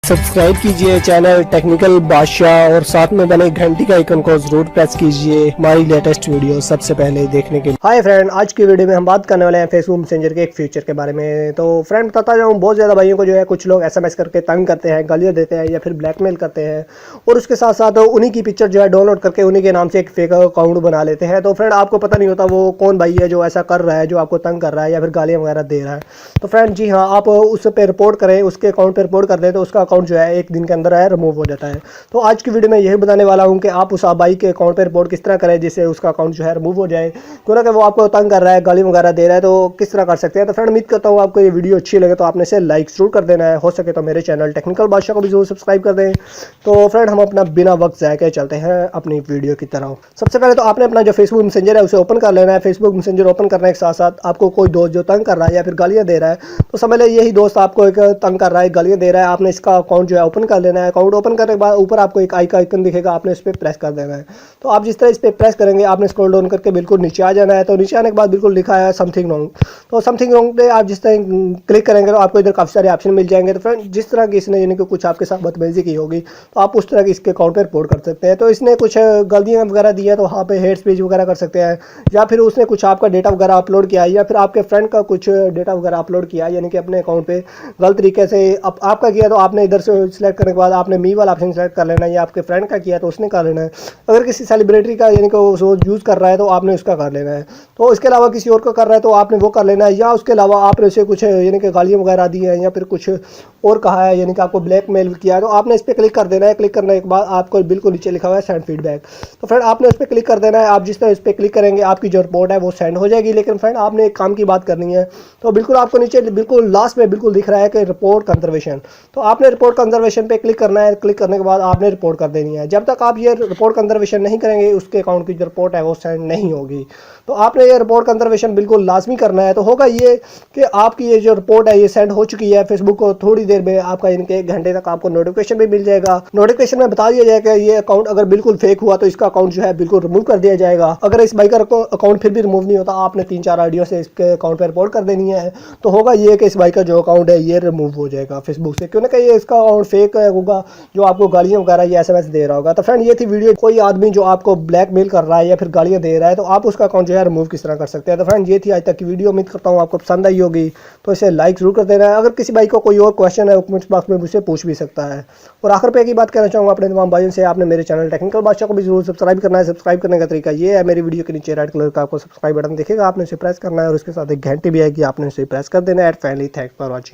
Subscribe कीजिए channel technical बादशाह और साथ में बने घंटी का आइकन को जरूर प्रेस कीजिए हमारी लेटेस्ट वीडियो सबसे पहले देखने के लिए। हाय फ्रेंड, आज की वीडियो में हम बात करने वाले हैं फेसबुक मैसेंजर के एक फीचर के बारे में। तो फ्रेंड बताता जाऊँ, बहुत ज़्यादा भाइयों को जो है कुछ लोग एसएमएस करके तंग करते हैं, गालियाँ देते हैं या फिर ब्लैकमेल करते हैं और उसके साथ साथ उन्हीं की पिक्चर जो है डाउनलोड करके उन्हीं के नाम से एक फेक अकाउंट बना लेते हैं। तो फ्रेंड आपको पता नहीं होता वो कौन भाई है जो ऐसा कर रहा है, जो आपको तंग कर रहा है या फिर गालियाँ वगैरह दे रहा है। तो फ्रेंड जी हाँ, आप उस पर रिपोर्ट करें, उसके अकाउंट पर रिपोर्ट कर दें तो उसका अकाउंट जो है एक दिन के अंदर है रिमूव हो जाता है। तो आज की वीडियो में यही बताने वाला हूं कि आप उस भाई के अकाउंट पर रिपोर्ट किस तरह करें जिससे उसका अकाउंट जो है रिमूव हो जाए। क्यों ना कि वो आपको तंग कर रहा है, गाली वगैरह दे रहा है, तो किस तरह कर सकते हैं। तो फ्रेंड उम्मीद करता हूं आपको ये वीडियो अच्छी लगे तो आपने इसे लाइक जरूर कर देना है। हो सके तो मेरे चैनल टेक्निकल बादशाह को भी जरूर सब्सक्राइब कर दें। तो फ्रेंड हम अपना बिना वक्त ज़ाया के चलते हैं अपनी वीडियो की तरफ। सबसे पहले तो आपने अपना जो फेसबुक मैसेंजर है उसे ओपन कर लेना है। फेसबुक मैसेंजर ओपन करने के साथ साथ आपको कोई दोस्त जो तंग कर रहा है या फिर गालियाँ दे रहा है, तो समझ ले यही दोस्त आपको एक तंग कर रहा है, गालियाँ दे रहा है। आपने इसका अकाउंट जो है ओपन कर लेना है। अकाउंट ओपन करने के बाद ऊपर आपको एक आई का आइकन दिखेगा, आपने इस पर प्रेस कर देना है। तो आप जिस तरह इस पर प्रेस करेंगे आपने स्क्रॉल डाउन करके बिल्कुल नीचे आ जाना है। तो नीचे आने के बाद बिल्कुल लिखा है समथिंग रॉन्ग। तो समथिंग रॉन्ग पे आप जिस तरह क्लिक करेंगे तो आपको इधर काफ़ी सारे ऑप्शन मिल जाएंगे। तो फ्रेंड जिस तरह की इसने यानी कि कुछ आपके साथ बदतमीजी की होगी तो आप उस तरह की इसके अकाउंट पर रिपोर्ट कर सकते हैं। तो इसने कुछ गलतियाँ वगैरह दी है तो वहाँ पे हेट स्पीच वगैरह कर सकते हैं, या फिर उसने कुछ आपका डेटा वगैरह अपलोड किया है या फिर आपके फ्रेंड का कुछ डेटा वगैरह अपलोड किया है, यानी कि अपने अकाउंट पे गलत तरीके से आपका किया तो आपने इधर से सिलेक्ट करने के बाद आपने मी वाला ऑप्शन सेलेक्ट कर लेना है, या आपके फ्रेंड का किया तो उसने कर लेना है। अगर किसी सेलिब्रिटी का यानी कि वो यूज़ कर रहा है तो आपने उसका कर लेना है। तो इसके अलावा किसी और का कर रहा है तो आपने वो कर लेना है, या उसके अलावा आपने उसे कुछ यानी कि गालियाँ वगैरह दी हैं या फिर कुछ और कहा है, यानी कि आपको ब्लैकमेल किया है, तो आपने इस पर क्लिक कर देना है। क्लिक करने के बाद आपको बिल्कुल नीचे लिखा हुआ है सेंड फीडबैक। तो फ्रेंड आपने उस पर क्लिक कर देना है। आप जिस तरह इस पर क्लिक करेंगे आपकी जो रिपोर्ट है वो सेंड हो जाएगी। लेकिन फ्रेंड आपने एक काम की बात करनी है। तो बिल्कुल आपको नीचे बिल्कुल लास्ट में बिल्कुल दिख रहा है कि रिपोर्ट कंजर्वेशन। तो आपने रिपोर्ट कंजर्वेशन पे क्लिक करना है। क्लिक करने के बाद आपने रिपोर्ट कर देनी है। जब तक आप ये रिपोर्ट कंजर्वेशन नहीं करेंगे उसके अकाउंट की जो रिपोर्ट है वो सेंड नहीं होगी। तो आपने ये रिपोर्ट कंजर्वेशन बिल्कुल लाजमी करना है। तो होगा ये कि आपकी ये जो रिपोर्ट है ये सेंड हो चुकी है फेसबुक को। थोड़ी देर में आपका इनके 1 घंटे तक आपको नोटिफिकेशन भी मिल जाएगा। नोटिफिकेशन में बता दिया जाएगा ये अकाउंट अगर बिल्कुल फेक हुआ तो इसका अकाउंट जो है बिल्कुल रिमूव कर दिया जाएगा। अगर इस बाइक का अकाउंट फिर भी रिमूव नहीं होता आपने 3-4 आईडियो से इसके अकाउंट पर रिपोर्ट कर देनी है। तो होगा ये कि इस बाइक का जो अकाउंट है ये रिमूव हो जाएगा फेसबुक से। क्यों ना कि ये इसका अकाउंट फेक होगा जो आपको गालियाँ वगैरह ये एसएमएस दे रहा होगा। तो फ्रेंड ये थी वीडियो। कोई आदमी जो आपको ब्लैकमेल कर रहा है या फिर गालियाँ दे रहा है तो आप उसका अकाउंट जो है रिमूव किस तरह कर सकते हैं। तो फ्रेंड ये थी आज तक की वीडियो। उम्मीद करता हूँ आपको पसंद आई होगी। तो इसे लाइक जरूर कर देना है। अगर किसी भाई को कोई और क्वेश्चन है कमेंट बॉक्स में मुझसे पूछ भी सकता है। और आखिर पे की बात कहना चाहूँगा अपने तमाम भाइयों से, आपने मेरे चैनल टेक्निकल बादशाह को भी जरूर सब्सक्राइब करना है। सब्सक्राइब करने का तरीका ये है, मेरी वीडियो के नीचे रेड कलर का आपको सब्सक्राइब बटन दिखेगा, आपने उसे प्रेस करना है और उसके साथ एक घंटी भी आएगी, आपने उसे प्रेस कर देना है। Finally thanks for watching.